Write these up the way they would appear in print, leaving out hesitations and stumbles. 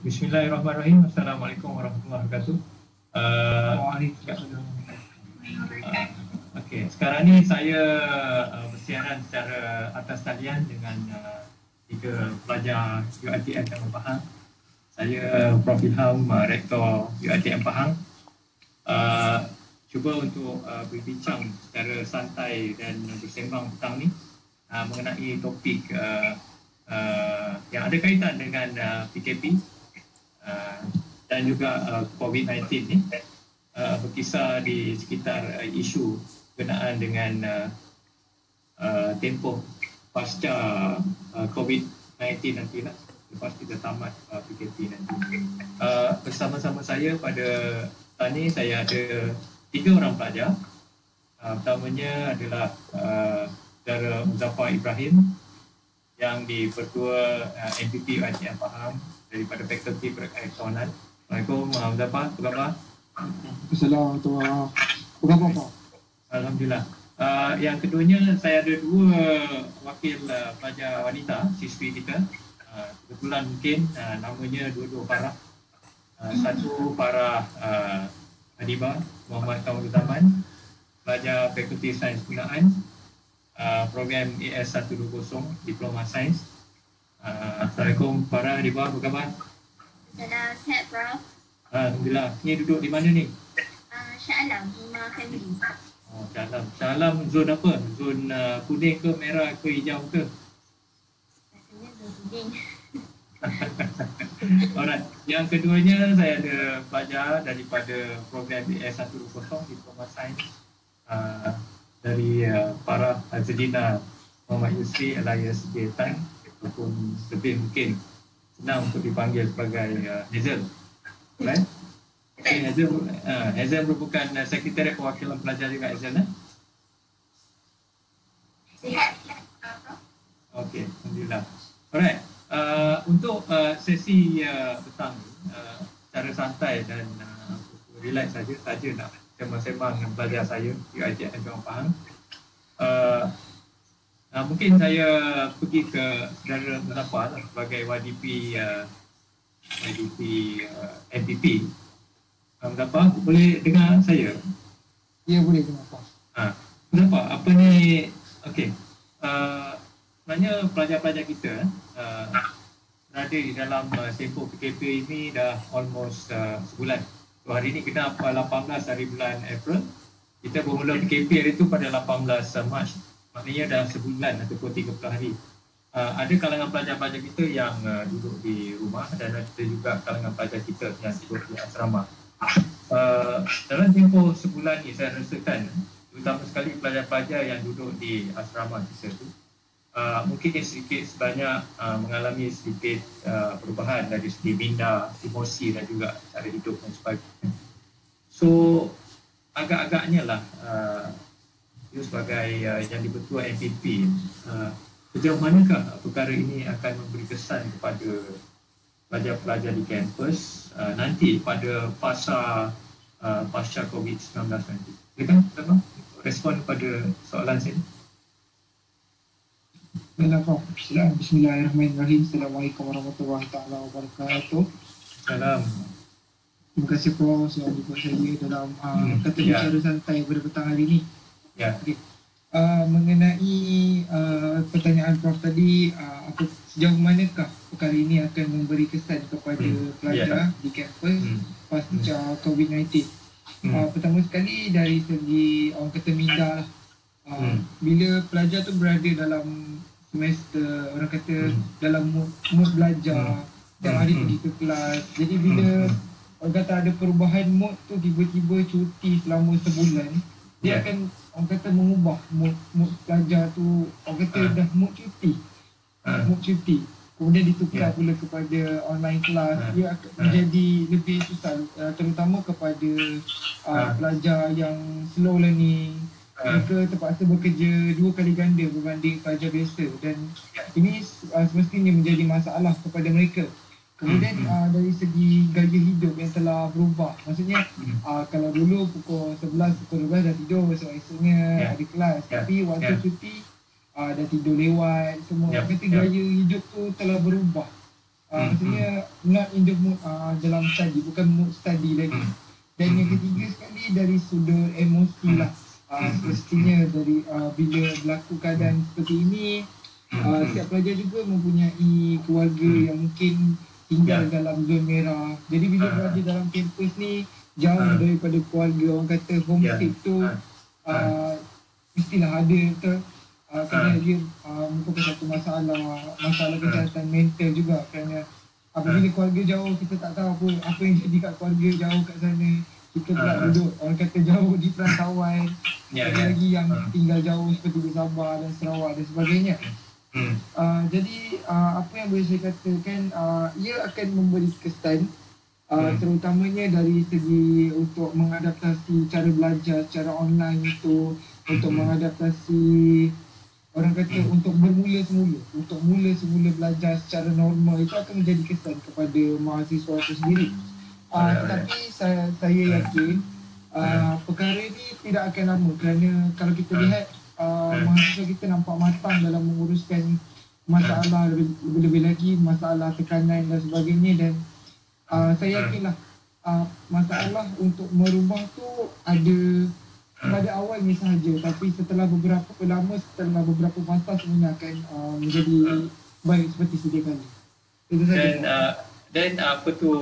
Bismillahirrahmanirrahim. Assalamualaikum warahmatullahi wabarakatuh. Okey, sekarang ni saya bersiaran secara atas talian dengan tiga pelajar UiTM Taman Pahang. Saya Prof Ilham, Rektor UiTM Pahang. Cuba untuk berbincang secara santai dan bersembang petang ni mengenai topik yang ada kaitan dengan PKP dan juga COVID-19 ni, berkisar di sekitar isu berkenaan dengan tempoh pasca COVID-19 nantilah, lepas kita tamat PKP nanti. Bersama-sama saya pada tahun ini saya ada 3 orang pelajar. Pertamanya adalah Saudara Muzaffar Ibrahim yang di Pertua MPP UiTM Pahang daripada Fakulti Perakaunan. Assalamualaikum Muzaffar, apa khabar? Assalamualaikum. Apa khabar? Alhamdulillah. Yang keduanya saya ada 2 wakil pelajar wanita, siswi kita. Kebetulan mungkin namanya dua-dua Farah. Satu Farah Adiba Muhammad Kamarul Zaman, pelajar Fakulti Sains Penggunaan, program AS120 Diploma Sains. Assalamualaikum Farah Adiba, apa khabar? Salam, sihat Prof. Alhamdulillah. Ni duduk di mana ni? Shah Alam, Rumah Family. Oh, Shah Alam. Shah Alam zon apa? Zon kuning ke, merah ke, hijau ke? Rasanya zon kuning. Alright. Yang keduanya saya ada pelajar daripada program AS120 Diploma Sains dari Farah Azadina Muhammad Yusri alias Tan, ataupun lebih mungkin senang untuk dipanggil sebagai Hazel. Right? Okay, Hazel merupakan Sekretariat Perwakilan Pelajar juga, Hazel. Sihat. Okey, Alhamdulillah. Alright. Untuk sesi petang secara santai dan relax saja nak sembang-sembang dengan pelajar saya UiTM Taman Pahang. Mungkin saya pergi ke Saudara Muzaffar sebagai YDP MPP. Muzaffar, boleh dengar saya? Ya, boleh dengar Pak. Muzaffar, apa ni? Okey. Sebenarnya pelajar-pelajar kita berada di dalam tempoh PKP ini dah almost sebulan. So, hari ini kita 18 hari bulan April. Kita bermula PKP hari itu pada 18 Mac. Maknanya dah sebulan ataupun 30 hari. Ada kalangan pelajar-pelajar kita yang duduk di rumah dan ada juga kalangan pelajar kita yang duduk di asrama. Dalam tempoh sebulan ni saya rasakan, terutama sekali pelajar-pelajar yang duduk di asrama kita tu, mungkin sedikit sebanyak mengalami sedikit perubahan dari segi minda, emosi dan juga cara hidup dan sebagainya. So agak-agaknya lah itu sebagai yang dipertua MPP, sejauh manakah perkara ini akan memberi kesan kepada pelajar-pelajar di kampus nanti pada fasa pasca COVID-19 nanti. Silakan respon kepada soalan saya. Baiklah Pak. Bismillahirrahmanirrahim. Assalamualaikum warahmatullahi wabarakatuh. Salam. Terima kasih Prof yang jumpa saya dalam kata bicara santai pada petang hari ini. Ya. Okay. Mengenai pertanyaan Prof tadi, sejauh manakah perkara ini akan memberi kesan kepada pelajar di kampus pasca COVID-19? Pertama sekali dari segi orang kata minda lah. Bila pelajar tu berada dalam semester, orang kata dalam mood belajar, setiap hari pergi ke kelas. Jadi bila orang kata ada perubahan mood tu, tiba-tiba cuti selama sebulan, dia akan orang kata mengubah mood pelajar tu. Orang kata dah mood cuti, kemudian ditukar pula kepada online kelas. Dia akan menjadi lebih susah, terutama kepada pelajar yang slow learning. Mereka terpaksa bekerja 2 kali ganda berbanding pelajar biasa, dan ini semestinya menjadi masalah kepada mereka. Kemudian dari segi gaya hidup yang telah berubah. Maksudnya kalau dulu pukul 11, pukul 12 dah tidur, esok-esoknya ada kelas. Tapi waktu cuti dah tidur lewat semua. Kata gaya hidup tu telah berubah. Maksudnya not in the mood dalam study, bukan mood study lagi. Dan yang ketiga sekali dari sudut emosi lah. Semestinya dari bila berlaku keadaan seperti ini, setiap pelajar juga mempunyai keluarga yang mungkin tinggal dalam zon merah. Jadi bila berada dalam kampus ni jauh daripada keluarga, orang kata homesick tu mestilah ada kerana dia merupakan satu masalah kesihatan mental juga. Kerana apabila keluarga jauh, kita tak tahu apa yang jadi kat keluarga jauh kat sana. Kita pula duduk, orang kata jauh di perantauan. Lagi yang tinggal jauh seperti di Sabah dan Sarawak dan sebagainya. Jadi apa yang boleh saya katakan, ia akan memberi kesan terutamanya dari segi untuk mengadaptasi cara belajar secara online itu, untuk mengadaptasi, orang kata untuk mula semula belajar secara normal, itu akan menjadi kesan kepada mahasiswa itu sendiri. Tetapi saya yakin perkara ini tidak akan lama, kerana kalau kita lihat mahasiswa kita nampak matang dalam menguruskan masalah, lebih-lebih lagi masalah tekanan dan sebagainya. Dan saya yakinlah masalah untuk merubah tu ada pada awalnya sahaja, tapi setelah beberapa masa semuanya akan menjadi baik seperti sedia kala. Itu saja. Dan apa tu,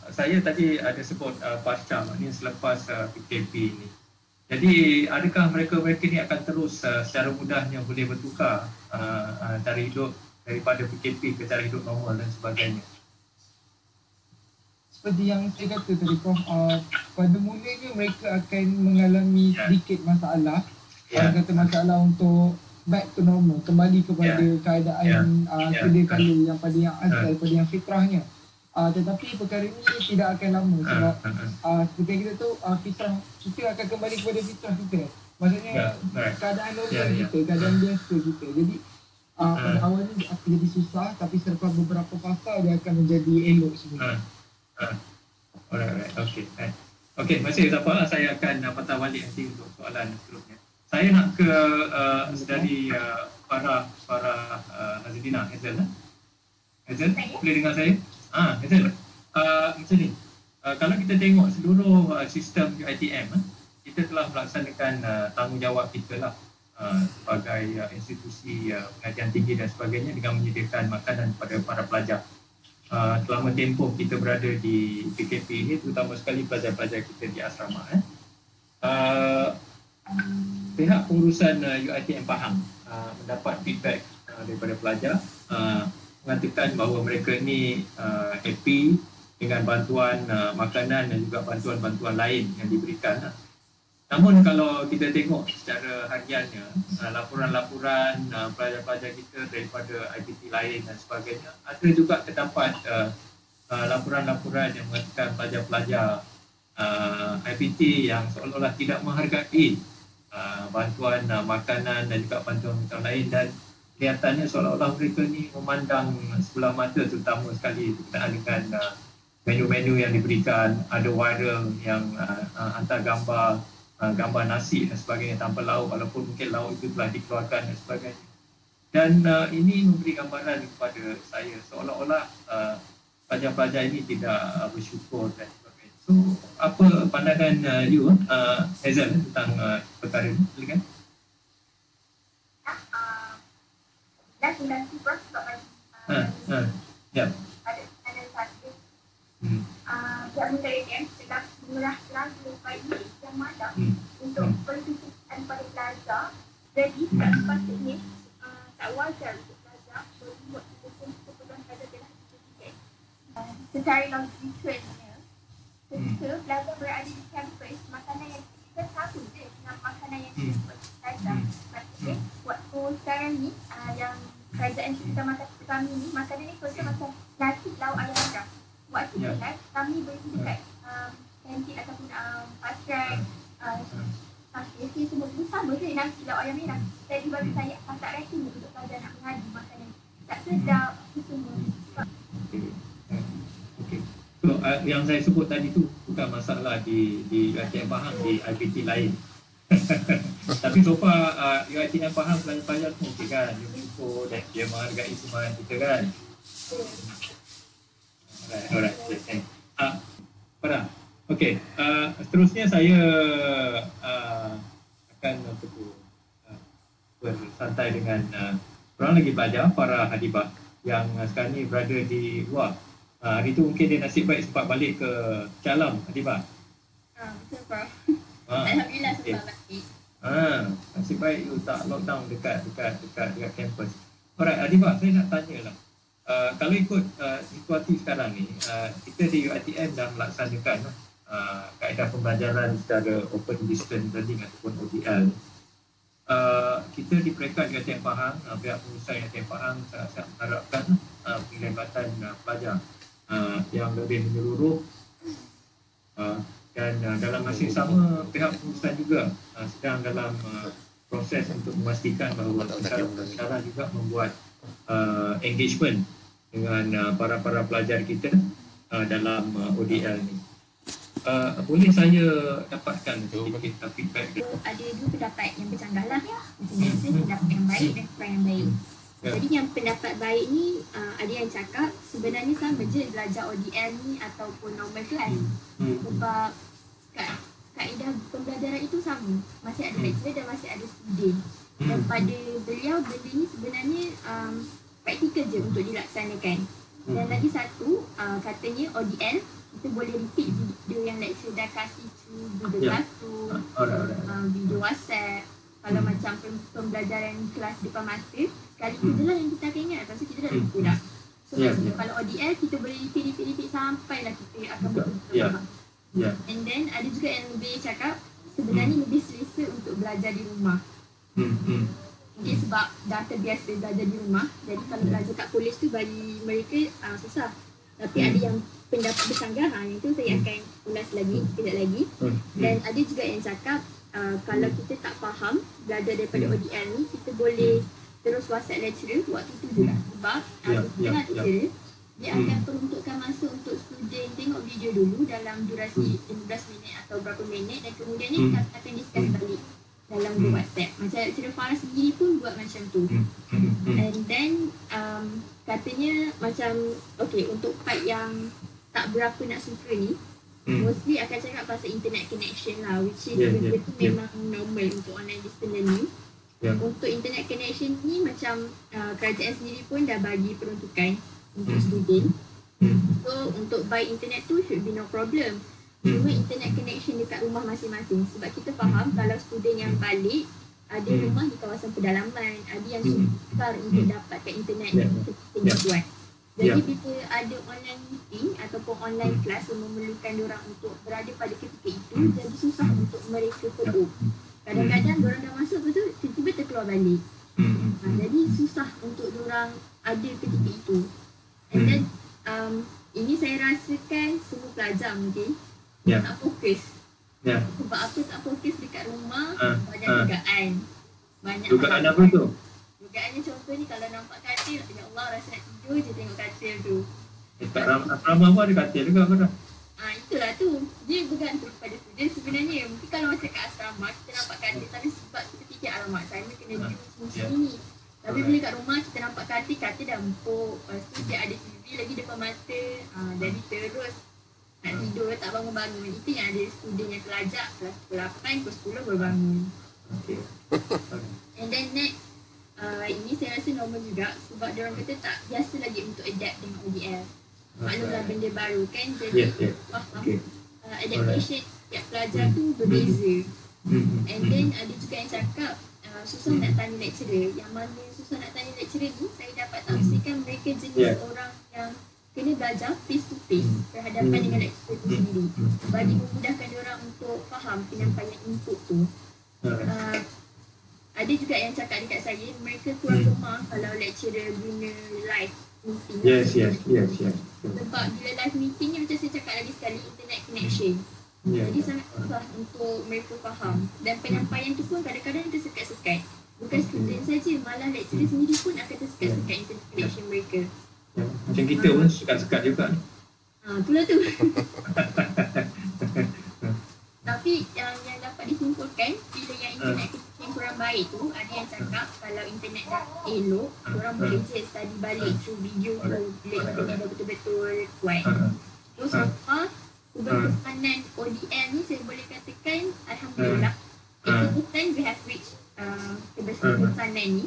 saya tadi ada sebut pasca, maknanya selepas PKP ini. Jadi adakah mereka ni akan terus secara mudahnya boleh bertukar cara hidup daripada PKP ke cara hidup normal dan sebagainya? Seperti yang saya kata tadi, Prof, pada mulanya mereka akan mengalami sedikit masalah. Orang kata masalah untuk back to normal, kembali kepada keadaan sedia kala yang pada yang asal, pada yang fitrahnya. Tetapi perkara ini tidak akan lama sebab seperti yang kita tahu, fitrah kita akan kembali kepada fitrah kita. Maksudnya keadaan normal kita, keadaan biasa kita. Jadi pada awalnya akan jadi susah, tapi selepas beberapa fasa dia akan menjadi elok semua. Alright, okay. Okay, masih tak apa, saya akan patah balik nanti untuk soalan seterusnya. Saya nak ke dari para Nazrina, Hazel. Hazel, boleh dengar saya? Hazel, macam ni. Kalau kita tengok seluruh sistem UiTM, kita telah melaksanakan tanggungjawab kita lah sebagai institusi pengajian tinggi dan sebagainya dengan menyediakan makanan kepada para pelajar. Selama tempoh kita berada di PKP ini, terutama sekali pelajar-pelajar kita di asrama. Pihak pengurusan UiTM Pahang mendapat feedback daripada pelajar, mengatakan bahawa mereka ni happy dengan bantuan makanan dan juga bantuan-bantuan lain yang diberikan. Namun kalau kita tengok secara hariannya, laporan-laporan pelajar-pelajar kita daripada IPT lain dan sebagainya, ada juga terdapat laporan-laporan yang mengatakan pelajar-pelajar IPT yang seolah-olah tidak menghargai bantuan makanan dan juga bantuan-bantuan lain, dan kelihatannya seolah-olah mereka ni memandang sebelah mata, terutama sekali berkenaan dengan menu-menu yang diberikan. Ada viral yang hantar gambar nasi dan sebagainya tanpa lauk, walaupun mungkin lauk itu telah dikeluarkan dan sebagainya. Dan ini memberi gambaran kepada saya seolah-olah pelajar-pelajar ini tidak bersyukur dan sebagainya. So, apa pandangan you, Hazel, tentang perkara ini? Silakan. Nanti Prof sebab Ya. Ada satu yang UiTM sedang mengerahkan upaya yang malam untuk pendidikan pada pelajar. Jadi sepatutnya tak wajar untuk pelajar berbuat keputusan pada telah dididik. Secara logikanya, ketika pelajar berada di kampus, makanan yang kita sama je dengan makanan yang kita pelajar. Maksudnya waktu sekarang ni yang kerajaan kita makan kami ni, makanan ni kita macam nasi, lauk, ayam merah. Waktu kelas kami berada dekat kantin ataupun pasar KFC semua tu sama je nasi, lauk, ayam merah. Jadi bagi saya tak rasa untuk pelajar nak mengaji makanan tak sedap tu semua. Okay. So yang saya sebut tadi tu bukan masalah di UiTM Pahang, di IPT lain. Tapi so far UiTM Pahang pelajar-pelajar semua okey kan, dia bersyukur dan dia menghargai semangat kita kan. Alright. Okay. Farah. Okey. Seterusnya saya akan bersantai dengan orang lagi pelajar, Farah Hadibah, yang sekarang ni berada di luar. Hari tu mungkin dia nasib baik sempat balik ke Calam, Hadibah. Betul Prof. Alhamdulillah sempat balik. Nasib baik you tak lockdown dekat kampus. Alright, Hadibah, saya nak tanya lah. Kalau ikut situasi sekarang ni, kita di UiTM dah melaksanakan kaedah pembelajaran secara open distance learning ataupun ODL. Kita di Peringkat Jabatan Pahang, pihak pengusaha Jabatan Pahang sangat mengharapkan penglibatan pelajar yang lebih menyeluruh, dan dalam masa yang sama pihak pengusaha juga sedang dalam proses untuk memastikan bahawa pengusaha juga membuat engagement dengan para pelajar kita dalam ODL ni. Boleh saya dapatkan sedikit feedback? Ada dua pendapat yang bercanggah lah. Macam biasa, pendapat yang baik dan kurang yang baik. Jadi yang pendapat baik ni, ada yang cakap sebenarnya sama je belajar ODL ni ataupun normal class. Sebab kaedah pembelajaran itu sama. Masih ada lecturer dan masih ada student. Dan pada beliau, benda ni sebenarnya praktikal je untuk dilaksanakan. Dan lagi satu, katanya ODL, kita boleh repeat video yang lecturer dah kasih through Google Classroom, video WhatsApp. Kalau macam pembelajaran kelas depan mata, sekali tu je lah yang kita akan ingat. Lepas tu kita dah lupa dah. So kalau ODL, kita boleh repeat sampailah kita akan betul-betul faham. And then ada juga yang lebih cakap, sebenarnya lebih selesa untuk belajar di rumah. Mungkin sebab dah terbiasa belajar di rumah, jadi kalau belajar kat kolej tu bagi mereka susah. Tapi ada yang pendapat bercanggah, yang tu saya akan ulas lagi kejap lagi. Dan ada juga yang cakap kalau kita tak faham belajar daripada ODL ni, kita boleh terus WhatsApp lecturer waktu tu juga. Sebab kita lecturer, dia akan peruntukkan masa untuk student tengok video dulu dalam durasi 15 minit atau berapa minit, dan kemudian ni kita akan discuss balik dalam group WhatsApp. Macam lecturer Farah sendiri pun buat macam tu. And then katanya macam untuk part yang tak berapa nak suka ni, mostly akan cakap pasal internet connection lah, which is benda tu memang normal untuk online distance learning. Untuk internet connection ni macam kerajaan sendiri pun dah bagi peruntukan untuk student. So untuk buy internet tu should be no problem. Cuma internet connection dekat rumah masing-masing. Sebab kita faham kalau student yang balik ada rumah di kawasan pedalaman, ada yang sukar untuk dapatkan internet yang kita nak buat. Jadi bila ada online meeting ataupun online class yang memerlukan diorang untuk berada pada ketika itu, jadi susah untuk mereka cope. Kadang-kadang diorang dah masuk, lepas tu tiba-tiba terkeluar balik. Jadi susah untuk diorang ada ketika itu. And then ini saya rasakan semua pelajar mungkin tak fokus. Sebab apa tak fokus dekat rumah, banyak dugaan. Dugaan apa tu? Dugaannya contoh ni, kalau nampak katil, ya Allah rasa nak tidur je tengok katil tu. Kat asrama pun ada katil juga Farah? Itulah tu. Dia bergantung pada student sebenarnya. Mungkin kalau macam kat asrama, kita nampak katil, tapi sebab kita fikir alamak sana kena dia macam ni. Tapi bila kat rumah kita nampak katil dah empuk. Lepas tu dia ada TV lagi depan mata. Jadi terus nak tidur tak bangun-bangun. Itu yang ada student yang terlajak kelas 8, kelas 10 baru bangun. And then next, ini saya rasa normal juga sebab diorang kata tak biasa lagi untuk adapt dengan ODL. Maklumlah benda baru kan, jadi adaptation tiap pelajar tu berbeza. And then ada juga yang cakap susah nak tanya lecturer. Yang mana susah nak tanya lecturer ni, saya dapat tafsirkan mereka jenis orang yang kena belajar face to face berhadapan dengan lecturer tu sendiri, bagi memudahkan diorang untuk faham penyampaian input tu. Ada juga yang cakap dekat saya, mereka kurang gemar kalau lecturer guna live meeting. Yes. Sebab bila live meeting ni, macam saya cakap lagi sekali, internet connection. Jadi sangat susah untuk mereka faham. Dan penyampaian tu pun kadang-kadang tersekat-sekat. Bukan student saja, malah lecturer sendiri pun akan tersekat-sekat internet connection mereka. Macam kita pun sekat-sekat juga. Itulah tu. Tapi yang dapat disimpulkan, bila yang internet connection kurang yang baik tu, ada yang cakap kalau internet dah elok, orang boleh je study balik through video tu bila internet dah betul-betul kuat. So far, keberkesanan ODM ni saya boleh katakan Alhamdulillah 80% we have reached keberkesanan ni.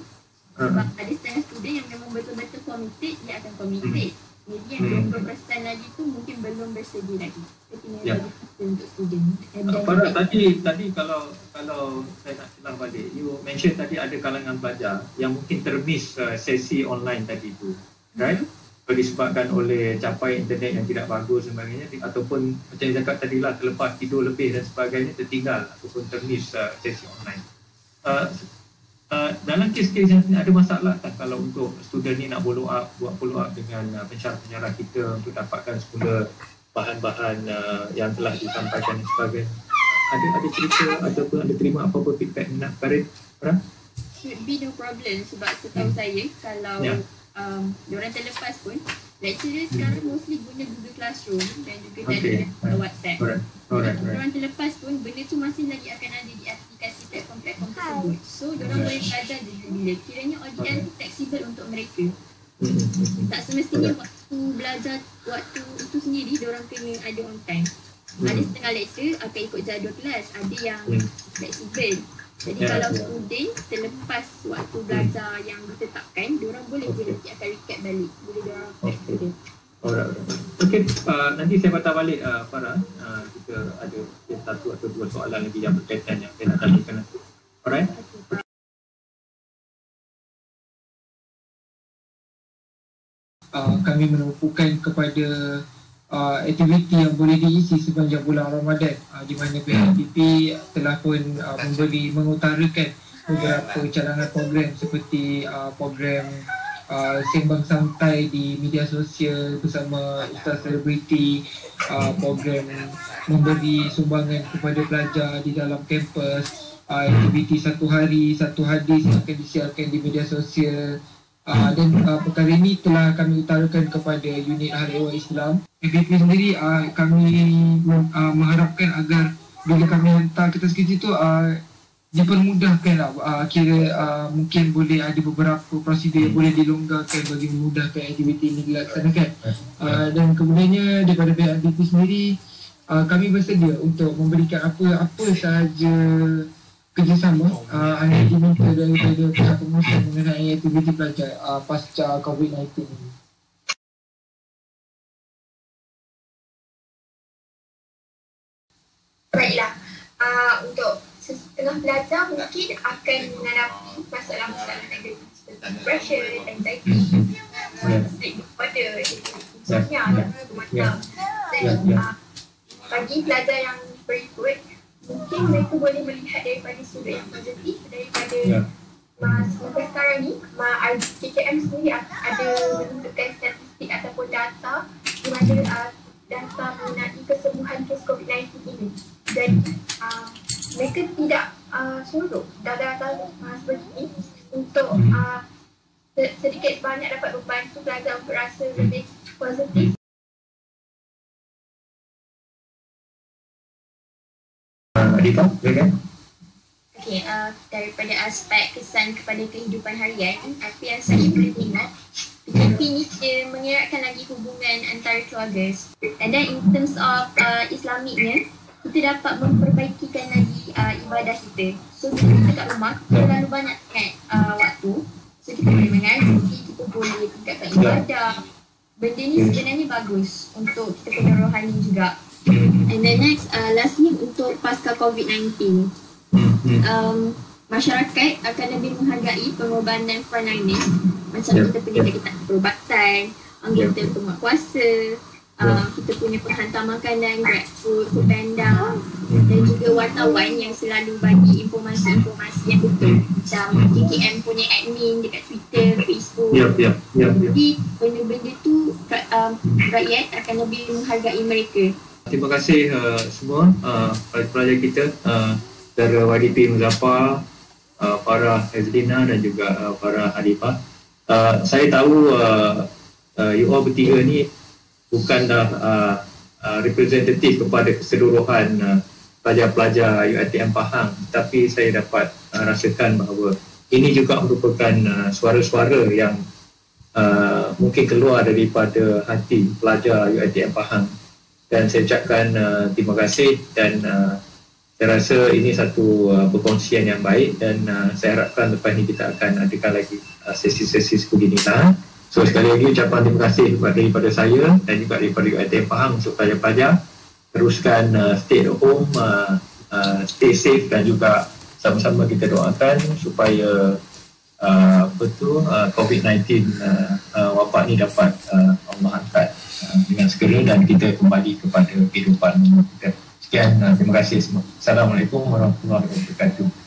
Sebab ada setengah student yang memang betul-betul committed, dia akan committed. Jadi yang 20% lagi tu mungkin belum bersedia lagi. Kita bagi masa untuk student. Farah, tadi kalau saya nak silang balik, you mention tadi ada kalangan pelajar yang mungkin termiss sesi online tadi tu, right? Disebabkan oleh capai internet yang tidak bagus dan sebagainya, ataupun macam yang cakap tadi lah, terlepas tidur lebih dan sebagainya, tertinggal ataupun termiss sesi online. Dalam kes-kes yang ada masalah tak kalau untuk student ni nak buat follow up dengan pensyarah-pensyarah kita untuk dapatkan semula bahan-bahan yang telah disampaikan dan sebagainya? Ada cerita ataupun ada terima apa-apa feedback nak parent? Should be no problem sebab setahu saya kalau diorang terlepas pun lecturer sekarang mostly guna Google Classroom dan juga dan WhatsApp. Diorang terlepas pun benda tu masih lagi akan ada di aplikasi platform-platform tersebut. So diorang boleh belajar je bila kiranya ODM tu fleksibel untuk mereka. Tak semestinya waktu belajar waktu itu sendiri diorang kena ada on time. Ada setengah lecturer akan ikut jadual kelas, ada yang fleksibel. Jadi kalau student terlepas waktu belajar yang ditetapkan, diorang boleh je nanti akan recap balik bila diorang fleksibel. Alright. Okay, nanti saya patah balik Farah. Kita ada satu atau dua soalan lagi yang berkaitan yang saya nak tanyakan nanti. Alright? Kami menumpukan kepada aktiviti yang boleh diisi sepanjang bulan Ramadan, di mana PHDP telah pun mengutarakan beberapa cadangan program seperti program sembang santai di media sosial bersama ustaz selebriti, program memberi sumbangan kepada pelajar di dalam kampus, aktiviti satu hari satu hadis yang akan disiarkan di media sosial. Dan perkara ini telah kami utarakan kepada unit Ahli Ehwal Islam. FBP sendiri kami mengharapkan agar bila kami hantar kertas-kertas itu dipermudahkan lah. Mungkin boleh ada beberapa prosedur yang boleh dilonggarkan bagi memudahkan aktiviti ini dilaksanakan. Dan kemudiannya daripada pihak FBP sendiri kami bersedia untuk memberikan apa sahaja kerjasama yang diminta daripada pihak pengurusan mengenai aktiviti pelajar pasca COVID-19 ini. Baiklah, untuk setengah pelajar mungkin akan menghadapi masalah-masalah negatif seperti depression, anxiety, sleep disorder, insomnia dan macam-macam. Jadi bagi pelajar yang berikut, mungkin mereka boleh melihat daripada sudut yang positif daripada semasa sekarang ni. KKM sendiri ada menunjukkan statistik ataupun data di mana data mengenai kesembuhan kes COVID-19 ini. Jadi mereka tidak suruh data-data seperti ini untuk sedikit sebanyak dapat membantu pelajar untuk rasa lebih positif. Adita, silakan. Okey, daripada aspek kesan kepada kehidupan harian, apa yang saya boleh tengok, PKP ni dia mengeratkan lagi hubungan antara keluarga. And then in terms of Islamiknya, kita dapat memperbaikikan lagi ibadah kita. So kita kat rumah, kita terlalu banyak waktu. So kita boleh mengaji, kita boleh tingkatkan ibadah. Benda ni sebenarnya bagus untuk kita punya rohani juga. And then next, lastly untuk pasca COVID-19, masyarakat akan lebih menghargai pengorbanan frontliners macam kita punya kita perubatan, anggota penguatkuasa, kita punya penghantar makanan, GrabFood, Foodpanda dan juga wartawan yang selalu bagi informasi-informasi yang betul macam KKM punya admin dekat Twitter, Facebook. Jadi benda-benda tu rakyat akan lebih menghargai mereka. Terima kasih semua pelajar kita, dari YDP Muzaffar, Farah Hazlina dan juga Farah Hanifah. Saya tahu you all bertiga ni bukanlah representatif kepada keseluruhan pelajar-pelajar UiTM Pahang, tapi saya dapat rasakan bahawa ini juga merupakan suara-suara yang mungkin keluar daripada hati pelajar UiTM Pahang, dan saya ucapkan terima kasih, dan saya rasa ini satu perkongsian yang baik, dan saya harapkan lepas ini kita akan adakan lagi sesi-sesi seperti ini lah. So sekali lagi ucapan terima kasih daripada saya dan juga daripada UiTM Pahang untuk pelajar-pelajar. Teruskan stay at home, stay safe, dan juga sama-sama kita doakan supaya COVID-19 wabak ni dapat Allah angkat dengan segera dan kita kembali kepada kehidupan kita. Sekian, terima kasih semua. Assalamualaikum warahmatullahi wabarakatuh.